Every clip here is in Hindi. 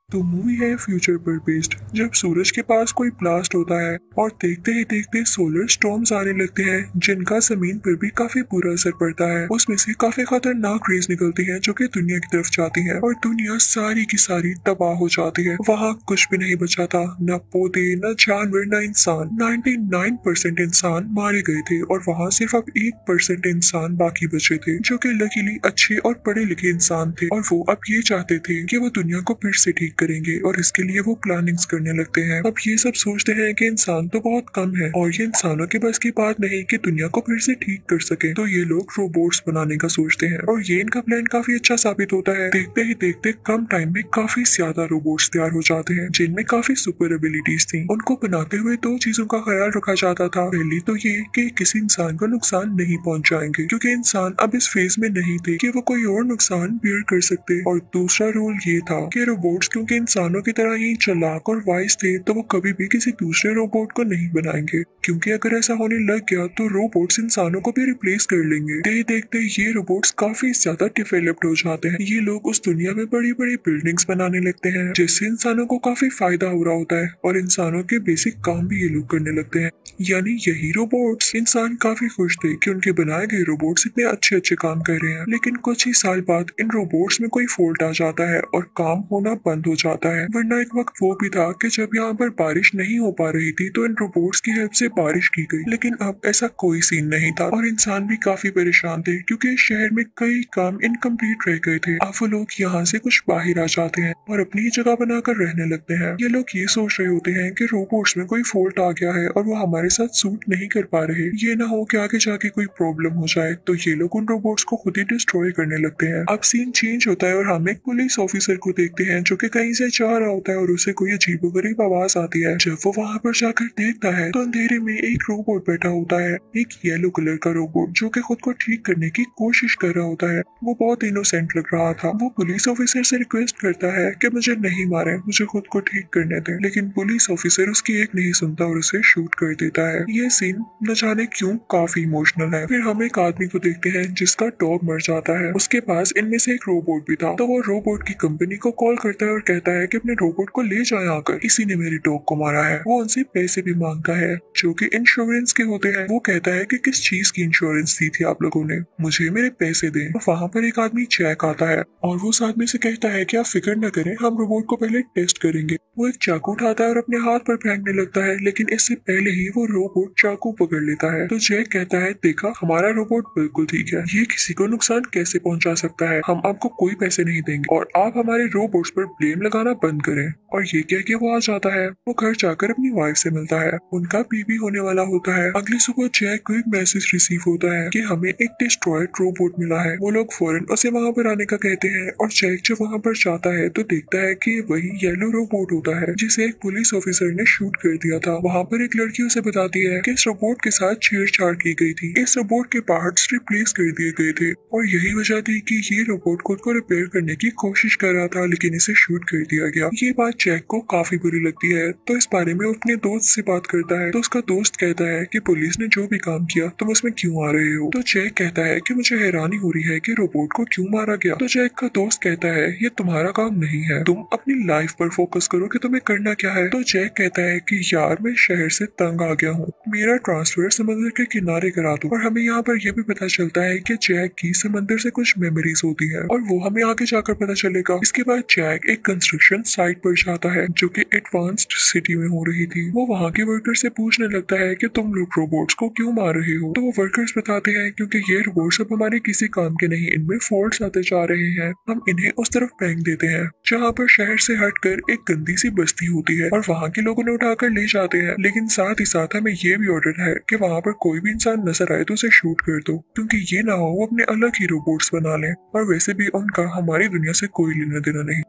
तो मूवी है फ्यूचर पर बेस्ड। जब सूरज के पास कोई ब्लास्ट होता है और देखते ही देखते सोलर स्टॉर्म्स आने लगते हैं जिनका जमीन पर भी काफी बुरा असर पड़ता है। उसमें से काफी खतरनाक रेज निकलती हैं जो कि दुनिया की तरफ जाती हैं और दुनिया सारी की सारी तबाह हो जाती है। वहाँ कुछ भी नहीं बचा था, न पौधे, न जानवर, न इंसान। 99% इंसान मारे गए थे और वहाँ सिर्फ अब 1% इंसान बाकी बचे थे जो कि लकीली अच्छे और पढ़े लिखे इंसान थे और वो अब ये चाहते थे कि वो दुनिया को फिर से ठीक करेंगे और इसके लिए वो प्लानिंग्स करने लगते हैं। अब ये सब सोचते हैं कि इंसान तो बहुत कम है और ये इंसानों के बस की बात नहीं कि दुनिया को फिर से ठीक कर सके, तो ये लोग रोबोट्स बनाने का सोचते हैं और ये इनका प्लान काफी अच्छा साबित होता है। देखते ही देखते कम टाइम में काफी ज्यादा रोबोट्स तैयार हो जाते हैं जिनमें काफी सुपर एबिलिटीज थी। उनको बनाते हुए दो चीजों का ख्याल रखा जाता था। पहली तो ये कि किसी इंसान को नुकसान नहीं पहुंचाएंगे क्योंकि इंसान अब इस फेज में नहीं थे कि वो कोई और नुकसान बेयर कर सकते, और दूसरा रूल ये था कि रोबोट्स क्योंकि इंसानों की तरह ही चालाक और वाइज थे तो वो कभी भी किसी दूसरे रोबोट को नहीं बनाएंगे, क्योंकि अगर ऐसा होने लग गया तो रोबोट्स इंसानों को भी रिप्लेस कर लेंगे। देखते देखते ये रोबोट्स काफी ज्यादा डेवलप्ड हो जाते हैं। ये लोग उस दुनिया में बड़ी बड़ी बिल्डिंग्स बनाने लगते हैं जिससे इंसानों को काफी फायदा हो रहा होता है और इंसानों के बेसिक काम भी ये लोग करने लगते हैं, यानी यही रोबोट्स। इंसान काफी खुश थे कि उनके बनाए गए रोबोट्स इतने अच्छे अच्छे काम कर रहे हैं, लेकिन कुछ ही साल बाद इन रोबोट्स में कोई फॉल्ट आ जाता है और काम होना बंद हो जाता है। वरना एक वक्त वो भी था कि जब यहाँ पर बारिश नहीं हो पा रही थी तो इन रोबोट्स की हेल्प से बारिश की गई, लेकिन अब ऐसा कोई सीन नहीं था और इंसान भी काफी परेशान थे क्योंकि इस शहर में कई काम इनकम्प्लीट रह गए थे। अब वो लोग यहाँ से कुछ बाहर आ जाते हैं और अपनी ही जगह बनाकर रहने लगते हैं। ये लोग ये सोच रहे होते हैं कि रोबोट्स में कोई फॉल्ट आ गया है और वो हमारे साथ सूट नहीं कर पा रहे, ये ना हो कि आगे जाके कोई प्रॉब्लम हो जाए, तो ये लोग उन रोबोट्स को खुद ही डिस्ट्रॉय करने लगते हैं। अब सीन चेंज होता है और हम एक पुलिस ऑफिसर को देखते हैं जो कि कहीं से जा रहा होता है और उसे कोई अजीबोगरीब आवाज आती है। जब वो वहाँ पर जाकर देखता है तो अंधेरे में एक रोबोट बैठा होता है, एक येलो कलर का रोबोट जो कि खुद को ठीक करने की कोशिश कर रहा होता है। वो बहुत इनोसेंट लग रहा था। वो पुलिस ऑफिसर से रिक्वेस्ट करता है कि मुझे नहीं मारे, मुझे खुद को ठीक करने दें, लेकिन पुलिस ऑफिसर उसकी एक नहीं सुनता और उसे शूट कर देता है। ये सीन न जाने क्यों काफी इमोशनल है। फिर हम एक आदमी को देखते हैं जिसका डॉग मर जाता है। उसके पास इनमें से एक रोबोट भी था, तो वो रोबोट की कंपनी को कॉल करता है और कहता है कि अपने रोबोट को ले जाए आकर, इसी ने मेरे डॉग को मारा है। वो उनसे पैसे भी मांगता है जो कि इंश्योरेंस के होते हैं। वो कहता है कि किस चीज की इंश्योरेंस दी थी आप लोगों ने, मुझे मेरे पैसे दें। तो वहाँ पर एक आदमी जैक आता है और वो उस आदमी से कहता है कि आप फिक्र न करें, हम रोबोट को पहले टेस्ट करेंगे। वो एक चाकू उठाता है और अपने हाथ पर फेंकने लगता है, लेकिन इससे पहले ही वो रोबोट चाकू पकड़ लेता है। तो जैक कहता है, देखा, हमारा रोबोट बिल्कुल ठीक है, ये किसी को नुकसान कैसे पहुंचा सकता है, हम आपको कोई पैसे नहीं देंगे और आप हमारे रोबोट्स पर ब्लेम लगाना बंद करें। और ये कह के वो आ जाता है। वो घर जाकर अपनी वाइफ से मिलता है, उनका बेबी होने वाला होता है। अगली सुबह जैक को एक मैसेज रिसीव होता है कि हमें एक डिस्ट्रॉयड रोबोट मिला है। वो लोग फौरन उसे वहाँ पर आने का कहते हैं और जैक जब वहाँ पर जाता है तो देखता है कि वही येलो रोबोट होता है जिसे एक पुलिस ऑफिसर ने शूट कर दिया था। वहाँ पर एक लड़की उसे बताती है कि इस रोबोट के साथ छेड़छाड़ की गई थी, इस रोबोट के पार्ट्स रिप्लेस कर दिए गए थे और यही वजह थी कि ये रोबोट खुद को रिपेयर करने की कोशिश कर रहा था, लेकिन इसे शूट कर दिया गया। ये बात जैक को काफी बुरी लगती है, तो इस बारे में अपने दोस्त से बात करता है। तो उसका दोस्त कहता है कि पुलिस ने जो भी काम किया तुम उसमें क्यों आ रहे हो। तो जैक कहता है कि मुझे हैरानी हो रही है कि रोबोट को क्यों मारा गया। तो जैक का दोस्त कहता है, ये तुम्हारा काम नहीं है, तुम अपनी लाइफ पर फोकस करो कि तुम्हें करना क्या है। तो जैक कहता है कि यार मैं शहर से तंग आ गया हूँ, मेरा ट्रांसफर समंदर के किनारे करा दो। और हमें यहाँ पर यह भी पता चलता है कि जैक की समंदर से कुछ मेमोरीज होती है और वो हमें आगे जाकर पता चलेगा। इसके बाद जैक एक कंस्ट्रक्शन साइट पर जाता है जो कि एडवांस्ड सिटी में हो रही थी। वो वहाँ के वर्कर से पूछने लगता है कि तुम लोग रोबोट्स को क्यों मार रहे हो। तो वो वर्कर्स बताते हैं क्योंकि ये रोबोट्स अब हमारे किसी काम के नहीं, इनमें फॉल्ट्स आते जा रहे हैं, हम इन्हें उस तरफ फेंक देते हैं जहाँ पर शहर से हटकर एक गंदी सी बस्ती होती है और वहाँ के लोग उन्हें उठाकर ले जाते हैं। लेकिन साथ ही साथ हमें ये भी ऑर्डर है कि वहाँ पर कोई भी इंसान नजर आए तो उसे शूट कर दो, क्योंकि ये ना हो वो अपने अलग ही रोबोट्स बना लें। और वैसे भी उनका हमारी दुनिया से कोई लेना देना नहीं।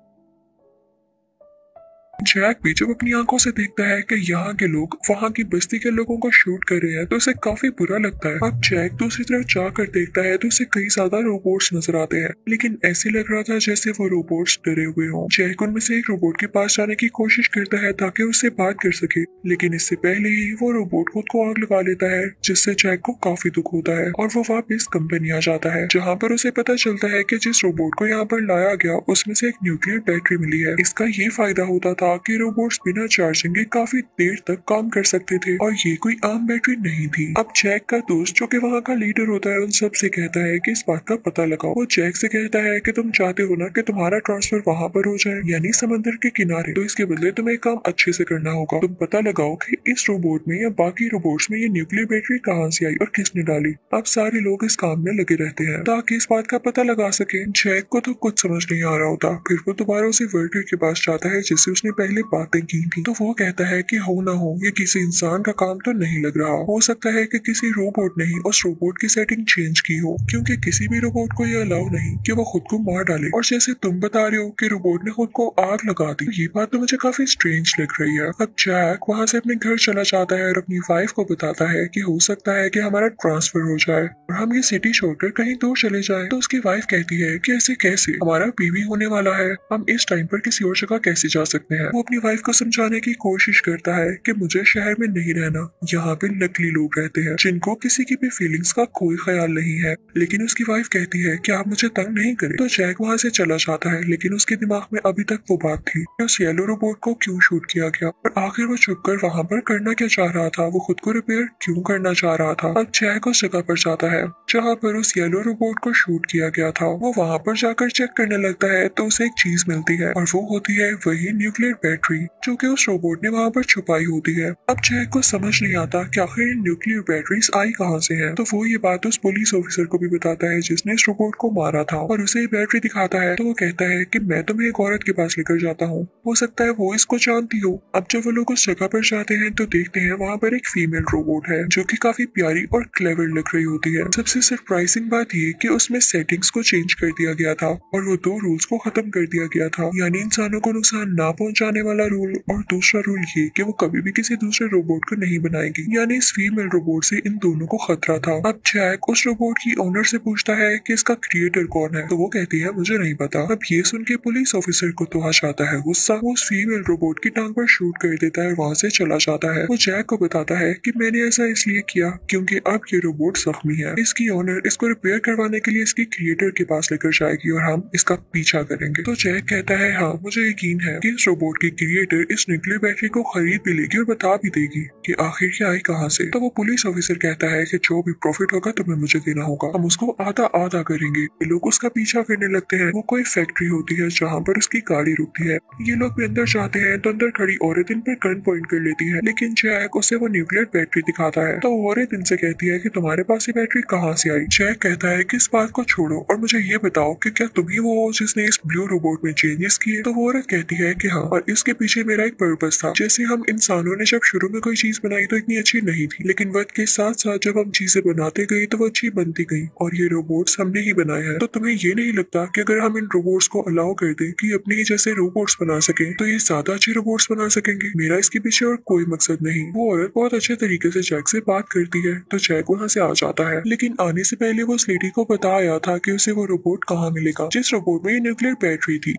जैक भी जब अपनी आंखों से देखता है कि यहाँ के लोग वहाँ की बस्ती के लोगों को शूट कर रहे हैं तो उसे काफी बुरा लगता है। अब जैक दूसरी तरफ जाकर देखता है तो उसे कई ज्यादा रोबोट्स नजर आते हैं, लेकिन ऐसे लग रहा था जैसे वो रोबोट्स डरे हुए हों। जैक उनमें से एक रोबोट के पास जाने की कोशिश करता है ताकि उससे बात कर सके, लेकिन इससे पहले ही वो रोबोट खुद को आग लगा लेता है, जिससे जैक को काफी दुख होता है और वो वापस कंपनी आ जाता है, जहाँ पर उसे पता चलता है कि जिस रोबोट को यहाँ पर लाया गया उसमें से एक न्यूक्लियर बैटरी मिली है। इसका ये फायदा होता था कि रोबोट्स बिना चार्जिंग के काफी देर तक काम कर सकते थे और ये कोई आम बैटरी नहीं थी। अब जैक का दोस्त जो कि वहाँ का लीडर होता है उन सब से कहता है कि इस बात का पता लगाओ। वो जैक से कहता है कि तुम चाहते हो ना कि तुम्हारा ट्रांसफर वहाँ पर हो जाए, यानी समंदर के किनारे, तो इसके बदले तुम्हें काम अच्छे से करना होगा। तुम पता लगाओ कि इस रोबोट में या बाकी रोबोट्स में ये न्यूक्लियर बैटरी कहाँ से आई और किसने डाली। अब सारे लोग इस काम में लगे रहते हैं ताकि इस बात का पता लगा सके। जैक को तो कुछ समझ नहीं आ रहा होता। फिर वो दोबारा उसी वर्कर के पास जाता है जिससे उसने पहले बातें की थी। तो वो कहता है कि हो ना हो ये किसी इंसान का काम तो नहीं लग रहा, हो सकता है कि किसी रोबोट ने ही उस रोबोट की सेटिंग चेंज की हो, क्योंकि किसी भी रोबोट को ये अलाउ नहीं कि वो खुद को मार डाले। और जैसे तुम बता रहे हो कि रोबोट ने खुद को आग लगा दी, ये बात तो मुझे काफी स्ट्रेंज लग रही है। अब जैक वहाँ से अपने घर चला जाता है और अपनी वाइफ को बताता है कि हो सकता है कि हमारा ट्रांसफर हो जाए और हम ये सिटी छोड़कर कहीं दूर चले जाए। तो उसकी वाइफ कहती है कि ऐसे कैसे, हमारा बेबी होने वाला है, हम इस टाइम पर किसी और जगह कैसे जा सकते हैं। वो अपनी वाइफ को समझाने की कोशिश करता है कि मुझे शहर में नहीं रहना, यहाँ पे नकली लोग रहते हैं जिनको किसी की भी फीलिंग्स का कोई ख्याल नहीं है। लेकिन उसकी वाइफ कहती है कि आप मुझे तंग नहीं करें। तो जैक वहाँ से चला जाता है, लेकिन उसके दिमाग में अभी तक वो बात थी कि उस येलो रोबोट को क्यों शूट किया गया और आखिर वो छुपकर वहाँ पर करना क्या चाह रहा था, वो खुद को रिपेयर क्यों करना चाह रहा था। अब जैक उस जगह पर जाता है जहाँ पर उस येलो रोबोट को शूट किया गया था। वो वहाँ पर जाकर चेक करने लगता है तो उसे एक चीज मिलती है और वो होती है वही न्यूक्लियर बैटरी जो कि उस रोबोट ने वहाँ पर छुपाई होती है। अब जैक को समझ नहीं आता कि आखिर न्यूक्लियर बैटरीज आई कहाँ से हैं। तो वो ये बात उस पुलिस ऑफिसर को भी बताता है जिसने इस रोबोट को मारा था और उसे ये बैटरी दिखाता है। तो वो कहता है कि मैं तुम्हें एक औरत के पास लेकर जाता हूँ, हो सकता है वो इसको जानती हो। अब जब वो लोग उस जगह पर जाते हैं तो देखते हैं वहाँ पर एक फीमेल रोबोट है जो कि काफी प्यारी और क्लेवर लग रही होती है। सबसे सरप्राइजिंग बात ये कि उसमें सेटिंग्स को चेंज कर दिया गया था और वो 2 रूल्स को खत्म कर दिया गया था, यानी इंसानों को नुकसान ना पहुंचाने वाला रूल और दूसरा रूल ये कि वो कभी भी किसी दूसरे रोबोट को नहीं बनाएगी, यानी इस फीमेल रोबोट से इन दोनों को खतरा था। अब जैक उस रोबोट की ओनर से पूछता है कि इसका क्रिएटर कौन है, तो वो कहती है मुझे नहीं पता। अब ये सुन के पुलिस ऑफिसर को तो आ जाता है गुस्सा, वो उस फीमेल रोबोट की टांग पर शूट कर देता है और वहाँ से चला जाता है। वो जैक को बताता है कि मैंने ऐसा इसलिए किया क्योंकि अब ये रोबोट जख्मी है, इसकी ओनर इसको रिपेयर करवाने के लिए इसकी क्रिएटर के पास लेकर जाएगी और हम इसका पीछा करेंगे। तो जैक कहता है हाँ मुझे यकीन है कि इस रोबोट की क्रिएटर इस न्यूक्लियर बैटरी को खरीद भी लेगी और बता भी देगी कि आखिर ये आई कहाँ से। तो वो पुलिस ऑफिसर कहता है कि जो भी प्रॉफिट होगा तुम्हें मुझे देना होगा, हम उसको आधा आधा करेंगे। ये लोग उसका पीछा करने लगते हैं। वो कोई फैक्ट्री होती है जहाँ पर उसकी गाड़ी रुकती है। ये लोग भी अंदर जाते हैं तो अंदर खड़ी औरत इन पर गन पॉइंट कर लेती है, लेकिन जैक उसे वो न्यूक्लियर बैटरी दिखाता है। तो औरत इनसे कहती है कि तुम्हारे पास ये बैटरी कहाँ से आई। जैक कहता है कि इस बात को छोड़ो और मुझे ये बताओ कि क्या तुम ही वो हो जिसने इस ब्लू रोबोट में चेंजेस किए। तो वो औरत कहती है कि हाँ, और इसके पीछे मेरा एक पर्पस था। जैसे हम इंसानों ने जब शुरू में कोई चीज बनाई तो इतनी अच्छी नहीं थी, लेकिन वक्त के साथ साथ जब हम चीजें बनाते गए तो वो अच्छी बनती गई और ये रोबोट्स हमने ही बनाए हैं। तो तुम्हें ये नहीं लगता कि अगर हम इन रोबोट्स को अलाउ कर दें कि अपने ही जैसे रोबोट्स बना सके तो ये ज्यादा अच्छे रोबोट्स बना सकेंगे। मेरा इसके पीछे और कोई मकसद नहीं। वो औरत बहुत अच्छे तरीके से जैक से बात करती है तो जैक वहाँ से आ जाता है, लेकिन आने से पहले वो उस लेडी को बताया था कि उसे वो रोबोट कहाँ मिलेगा जिस रोबोट में ये न्यूक्लियर बैटरी थी।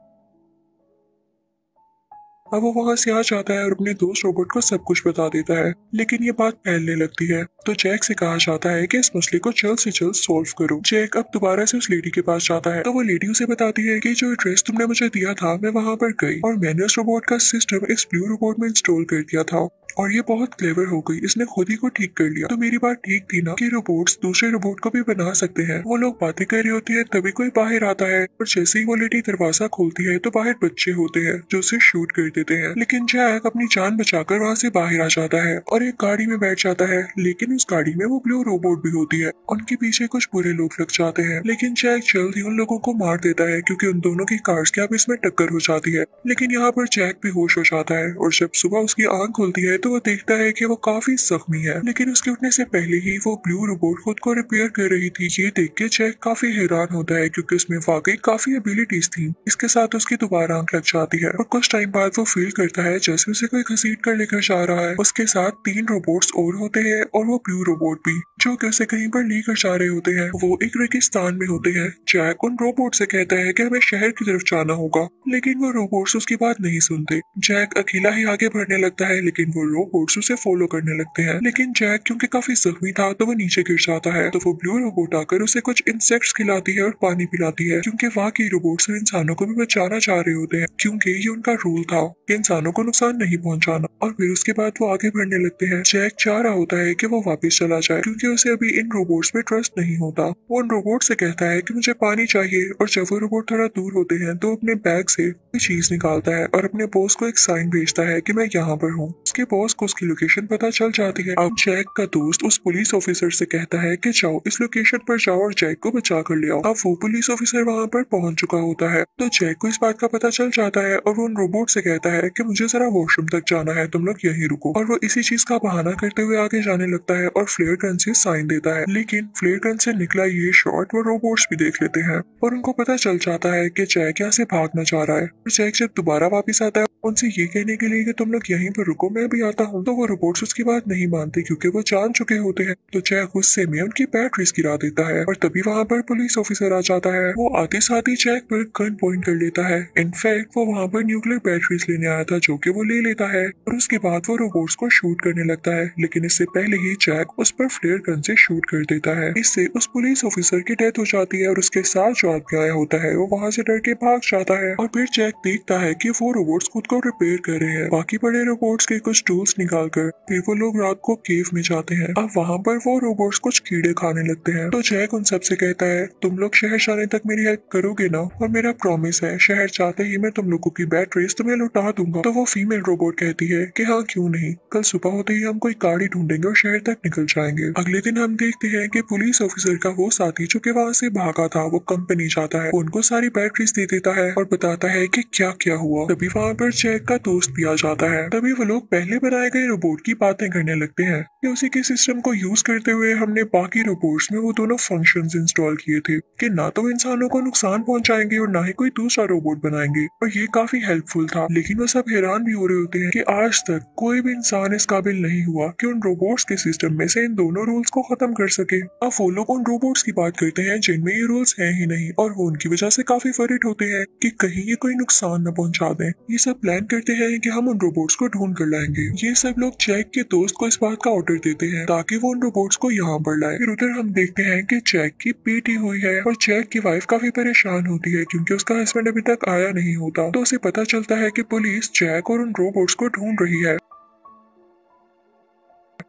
अब वो वहाँ से आ जाता है और अपने दोस्त रोबोट को सब कुछ बता देता है, लेकिन ये बात फैलने लगती है। तो जैक से कहा जाता है कि इस मसले को जल्द से जल्द सॉल्व करो। जैक अब दोबारा से उस लेडी के पास जाता है तो वो लेडी उसे बताती है कि जो एड्रेस तुमने मुझे दिया था मैं वहाँ पर गई और मैंने उस रोबोट का सिस्टम इस ब्लू रोबोट में इंस्टॉल कर दिया था और ये बहुत क्लेवर हो गई, इसने खुद ही को ठीक कर लिया। तो मेरी बात ठीक थी ना कि रोबोट्स दूसरे रोबोट को भी बना सकते हैं। वो लोग बातें कर रहे होते हैं तभी कोई बाहर आता है और जैसे ही वो लेडी दरवाजा खोलती है तो बाहर बच्चे होते हैं जो उसे शूट कर देते हैं, लेकिन जैक अपनी जान बचाकर वहाँ से बाहर आ जाता है और एक गाड़ी में बैठ जाता है, लेकिन उस गाड़ी में वो ब्लू रोबोट भी होती है। उनके पीछे कुछ बुरे लोग लग जाते हैं, लेकिन जैक जल्द ही उन लोगों को मार देता है क्योंकि उन दोनों की कार्स की आपस में टक्कर हो जाती है। लेकिन यहाँ पर जैक भी होश हो जाता है और जब सुबह उसकी आंख खुलती है तो तो वो देखता है कि वो काफी जख्मी है, लेकिन उसके उठने से पहले ही वो ब्लू रोबोट खुद को रिपेयर कर रही थी। ये देख के जैक काफी हैरान होता है क्योंकि उसमें वाकई काफी एबिलिटीज थी। इसके साथ उसकी दोबारा आंख लग जाती है और कुछ टाइम बाद वो फील करता है जैसे उसे कोई घसीट कर लेकर जा रहा है। उसके साथ 3 रोबोट्स और होते हैं और वो ब्लू रोबोट भी, जो कि उसे कहीं पर लेकर जा रहे होते हैं। वो एक रेगिस्तान में होते हैं। जैक उन रोबोट से कहता है कि हमें शहर की तरफ जाना होगा, लेकिन वो रोबोट्स उसकी बात नहीं सुनते। जैक अकेला ही आगे बढ़ने लगता है, लेकिन वो रोबोट्स उसे फॉलो करने लगते हैं। लेकिन जैक क्योंकि काफी जख्मी था तो वो नीचे गिर जाता है। तो वो ब्लू रोबोट आकर उसे कुछ इंसेक्ट्स खिलाती है और पानी पिलाती है, क्योंकि बाकी रोबोट्स इंसानों को भी बचाना चाह रहे होते हैं, क्योंकि ये उनका रूल था कि इंसानों को नुकसान नहीं पहुंचाना। और फिर उसके बाद वो आगे बढ़ने लगते हैं। जैक चाह रहा होता है कि वो वापस चला जाए, क्योंकि उसे अभी इन रोबोट्स पे ट्रस्ट नहीं होता। वो उन रोबोट से कहता है कि मुझे पानी चाहिए, और जब वो रोबोट थोड़ा दूर होते हैं तो अपने बैग से कोई चीज निकालता है और अपने बॉस को एक साइन भेजता है कि मैं यहाँ पर हूँ। उसके बॉस को उसकी लोकेशन पता चल जाती है। अब जैक का दोस्त उस पुलिस ऑफिसर से कहता है कि जाओ इस लोकेशन पर जाओ और जैक को बचा कर ले आओ। अब वो पुलिस ऑफिसर वहाँ पर पहुंच चुका होता है, तो जैक को इस बात का पता चल जाता है और वो उन रोबोट से कहता है कि मुझे जरा वॉशरूम तक जाना है, तुम लोग यहीं रुको। और वो इसी चीज का बहाना करते हुए आगे जाने लगता है और फ्लेयर गन से साइन देता है। लेकिन फ्लेयर गन से निकला ये शॉट वो रोबोट्स भी देख लेते हैं और उनको पता चल जाता है कि जैक यहाँ से भागना चाह रहा है। और जैक जब दोबारा वापस आता है उनसे ये कहने के लिए कि तुम लोग यहीं पर रुको, मैं भी आता हूँ, तो वो रोबोट्स उसकी बात नहीं मानते क्योंकि वो जान चुके होते हैं। तो जैक गुस्से में उनकी बैटरीज गिरा देता है और तभी वहाँ पर पुलिस ऑफिसर आ जाता है। वो आते साथ ही जैक पर गन पॉइंट कर लेता है। इनफैक्ट वो वहाँ पर न्यूक्लियर बैटरीज लेने आया था, जो कि वो ले लेता है और उसके बाद वो रोबोट्स को शूट करने लगता है। लेकिन इससे पहले ही जैक उस पर फ्लेयर गन से शूट कर देता है। इससे उस पुलिस ऑफिसर की डेथ हो जाती है और उसके साथ जो आदमी आया होता है वो वहाँ से डर के भाग जाता है। और फिर जैक देखता है कि वो रोबोट्स खुद को रिपेयर कर रहे हैं, बाकी बड़े रोबोट्स के कुछ टूल्स निकालकर। फिर वो लोग रात को केव में जाते हैं। अब वहाँ पर वो रोबोट्स कुछ कीड़े खाने लगते हैं। तो जैक उन सबसे कहता है तुम लोग शहर जाने तक मेरी हेल्प करोगे ना, और मेरा प्रॉमिस है शहर जाते ही मैं तुम लोगों की बैटरीज तुम्हें लौटा दूंगा। तो वो फीमेल रोबोट कहती है कि हाँ क्यों नहीं, कल सुबह होते ही हम कोई गाड़ी ढूंढेंगे और शहर तक निकल जाएंगे। अगले दिन हम देखते हैं कि पुलिस ऑफिसर का वो साथी जो कि वहाँ से भागा था वो कंपनी जाता है, उनको सारी बैटरीज दे देता है और बताता है कि क्या क्या हुआ। तभी वहाँ पर जैक का दोस्त भी आ जाता है। तभी वो लोग पहले बनाए गए रोबोट की बातें करने लगते हैं कि उसी के सिस्टम को यूज करते हुए हमने बाकी रोबोट्स में वो दोनों फंक्शंस इंस्टॉल किए थे कि ना तो इंसानों को नुकसान पहुंचाएंगे और ना ही कोई दूसरा रोबोट बनाएंगे, और ये काफी हेल्पफुल था। लेकिन वो सब हैरान भी हो रहे होते हैं कि आज तक कोई भी इंसान इस काबिल नहीं हुआ कि उन रोबोट्स के सिस्टम में से इन दोनों रूल्स को खत्म कर सके। अब वो लोग उन रोबोट्स की बात करते हैं जिनमें ये रूल्स हैं ही नहीं, और वो उनकी वजह से काफी वरीड होते हैं कि कहीं ये कोई नुकसान न पहुंचा दें। ये सब प्लान करते हैं कि हम उन रोबोट्स को ढूंढ कर लाएंगे। ये सब लोग जैक के दोस्त को इस बात का ऑर्डर देते हैं ताकि वो उन रोबोट्स को यहाँ पर लाए। फिर उधर हम देखते हैं कि जैक की पीटी हुई है और जैक की वाइफ काफी परेशान होती है क्योंकि उसका हस्बैंड अभी तक आया नहीं होता। तो उसे पता चलता है कि पुलिस जैक और उन रोबोट्स को ढूंढ रही है।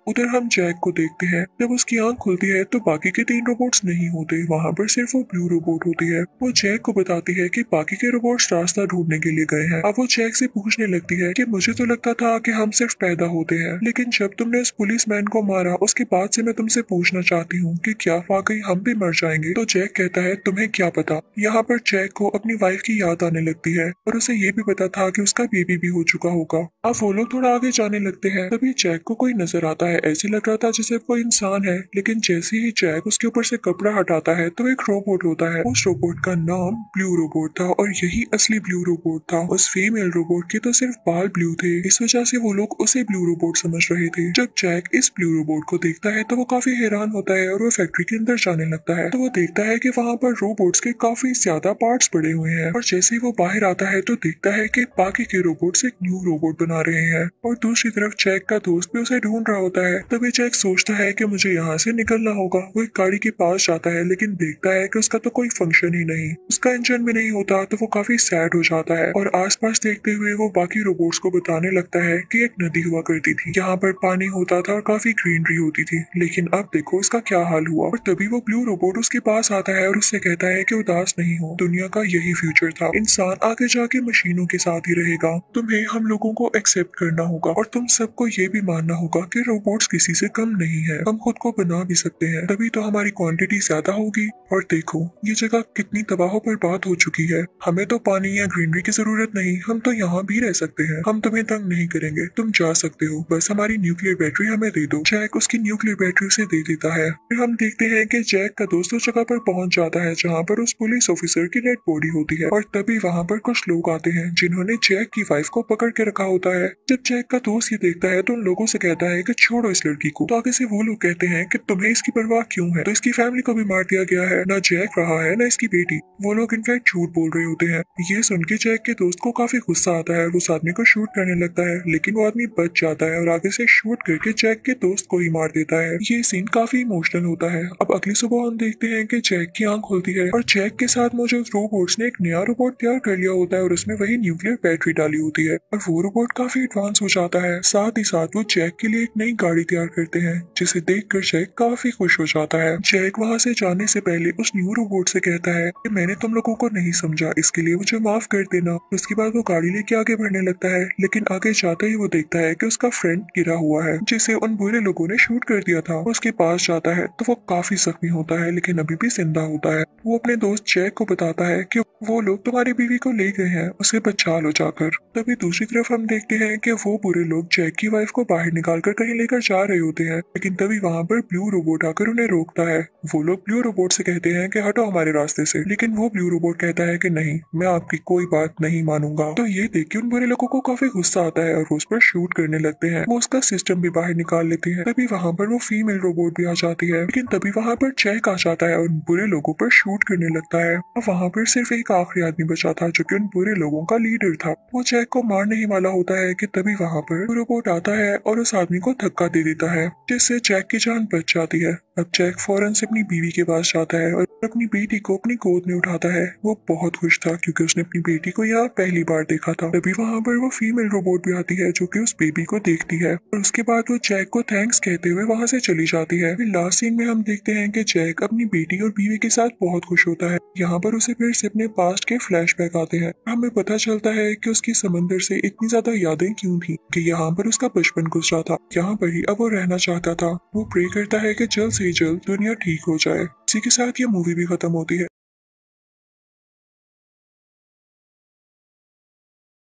उधर हम जैक को देखते हैं। जब उसकी आंख खुलती है तो बाकी के 3 रोबोट्स नहीं होते, वहाँ पर सिर्फ वो ब्लू रोबोट होती है। वो जैक को बताती है कि बाकी के रोबोट्स रास्ता ढूंढने के लिए गए हैं। अब वो जैक से पूछने लगती है कि मुझे तो लगता था कि हम सिर्फ पैदा होते हैं, लेकिन जब तुमने उस पुलिसमैन को मारा उसके बाद से मैं तुमसे पूछना चाहती हूँ कि क्या वाकई हम भी मर जाएंगे। तो जैक कहता है तुम्हें क्या पता। यहाँ पर जैक को अपनी वाइफ की याद आने लगती है और उसे ये भी पता था कि उसका बेबी भी हो चुका होगा। अब वो लोग थोड़ा आगे जाने लगते हैं। तभी जैक को कोई नजर आता है। ऐसे लग रहा था जैसे कोई इंसान है, लेकिन जैसे ही जैक उसके ऊपर से कपड़ा हटाता है तो एक रोबोट होता है। उस रोबोट का नाम ब्लू रोबोट था और यही असली ब्लू रोबोट था। उस फीमेल रोबोट के तो सिर्फ बाल ब्लू थे, इस वजह से वो लोग उसे ब्लू रोबोट समझ रहे थे। जब जैक इस ब्लू रोबोट को देखता है तो वो काफी हैरान होता है और वो फैक्ट्री के अंदर जाने लगता है। तो वो देखता है कि वहाँ पर रोबोट्स के काफी ज्यादा पार्ट्स पड़े हुए हैं, और जैसे ही वो बाहर आता है तो देखता है कि बाकी के रोबोट्स एक न्यू रोबोट बना रहे हैं। और दूसरी तरफ जैक का दोस्त भी उसे ढूंढ रहा होता है। तभी जैक सोचता है कि मुझे यहाँ से निकलना होगा। वो एक गाड़ी के पास जाता है लेकिन देखता है कि उसका तो कोई फंक्शन ही नहीं, उसका इंजन भी नहीं होता। तो वो काफी सैड हो जाता है और आसपास देखते हुए वो बाकी रोबोट्स को बताने लगता है कि एक नदी हुआ करती थी, यहाँ पर पानी होता था और काफी ग्रीनरी होती थी, लेकिन अब देखो इसका क्या हाल हुआ। और तभी वो ब्लू रोबोट उसके पास आता है और उससे कहता है कि उदास नहीं हो, दुनिया का यही फ्यूचर था, इंसान आगे जाके मशीनों के साथ ही रहेगा, तुम्हें हम लोगों को एक्सेप्ट करना होगा और तुम सबको ये भी मानना होगा कि रोबोट्स रोबोट्स किसी से कम नहीं है, हम खुद को बना भी सकते हैं, तभी तो हमारी क्वांटिटी ज्यादा होगी। और देखो ये जगह कितनी तबाह बर्बाद हो चुकी है, हमें तो पानी या ग्रीनरी की जरूरत नहीं, हम तो यहाँ भी रह सकते हैं, हम तुम्हें तंग नहीं करेंगे, तुम जा सकते हो, बस हमारी न्यूक्लियर बैटरी हमें दे दो। जैक उसकी न्यूक्लियर बैटरी उसे दे देता है। फिर हम देखते हैं कि जैक का दोस्त उस जगह पर पहुंच जाता है जहाँ पर उस पुलिस ऑफिसर की डेड बॉडी होती है, और तभी वहाँ पर कुछ लोग आते हैं जिन्होंने जैक की वाइफ को पकड़ के रखा होता है। जब जैक का दोस्त ये देखता है तो उन लोगों से कहता है कि छोड़ो इस लड़की को, तो आगे से वो लोग कहते हैं कि तुम्हें इसकी परवाह क्यों है, तो इसकी फैमिली को भी मार दिया गया है, न जैक रहा है न इसकी बेटी। वो लोग इनफैक्ट झूठ बोल रहे होते हैं। ये सुन के जैक के दोस्त को काफी गुस्सा आता है, वो उस आदमी को शूट करने लगता है, लेकिन वो आदमी बच जाता है और आगे से शूट करके जैक के दोस्त को ही मार देता है। ये सीन काफी इमोशनल होता है। अब अगली सुबह हम देखते हैं कि जैक की आंख खुलती है और जैक के साथ मौजूद रोबोट्स ने एक नया रोबोट तैयार कर लिया होता है और उसमें वही न्यूक्लियर बैटरी डाली होती है, और वो रोबोट काफी एडवांस हो जाता है। साथ ही साथ वो जैक के लिए एक नई गाड़ी तैयार करते हैं, जिसे देखकर जैक काफी खुश हो जाता है। जैक वहाँ से जाने से पहले उस न्यू रोबोट से कहता है कि मैंने तुम लोगों को नहीं समझा, इसके लिए मुझे माफ कर देना। उसके बाद वो गाड़ी लेके आगे बढ़ने लगता है, लेकिन आगे जाते ही वो देखता है कि उसका फ्रेंड गिरा हुआ है जिसे उन बुरे लोगों ने शूट कर दिया था। उसके पास जाता है तो वो काफी जख्मी होता है, लेकिन अभी भी जिंदा होता है। वो अपने दोस्त जैक को बताता है कि वो लोग तुम्हारी बीवी को ले गए हैं, उसे बचा लो जाकर। तभी दूसरी तरफ हम देखते हैं कि वो बुरे लोग जैक की वाइफ को बाहर निकाल कर कहीं लेकर जा रहे होते हैं, लेकिन तभी वहाँ पर ब्लू रोबोट आकर उन्हें रोकता है। वो लोग ब्लू रोबोट से कहते हैं कि हटो हमारे रास्ते से, लेकिन वो ब्लू रोबोट कहता है कि नहीं, मैं आपकी कोई बात नहीं मानूंगा। तो ये देख के उन बुरे लोगों को काफी गुस्सा आता है और वो उस पर शूट करने लगते हैं। वो उसका सिस्टम भी बाहर निकाल लेते हैं। तभी वहाँ पर वो फीमेल रोबोट भी आ जाती है, लेकिन तभी वहाँ पर जैक आ जाता है और उन बुरे लोगों पर शूट करने लगता है। और वहाँ पर सिर्फ एक आखिरी आदमी बचा था जो कि उन बुरे लोगों का लीडर था। वो जैक को मारने ही वाला होता है कि तभी वहाँ पर रोबोट आता है और उस आदमी को धक्का दे देता है, जिससे जैक की जान बच जाती है। अब जैक फौरन से अपनी बीवी के पास जाता है और अपनी बेटी को अपनी गोद में उठाता है। वो बहुत खुश था क्योंकि उसने अपनी बेटी को यहाँ पहली बार देखा था। तभी वहाँ पर वो फीमेल रोबोट भी आती है जो कि उस बेबी को देखती है, और उसके बाद वो जैक को थैंक्स कहते हुए वहाँ से चली जाती है। फिर लास्ट सीन में हम देखते हैं कि जैक अपनी बेटी और बीवी के साथ बहुत खुश होता है। यहाँ पर उसे फिर से अपने पास्ट के फ्लैशबैक आते हैं। हमें पता चलता है कि उसकी समंदर से इतनी ज्यादा यादें क्यों थी, कि यहाँ पर उसका बचपन गुजरा था, यहाँ पर ही अब वो रहना चाहता था। वो प्रे करता है कि जल्द से जल्द दुनिया ठीक हो जाए। इसी के साथ ये मूवी भी खत्म होती है।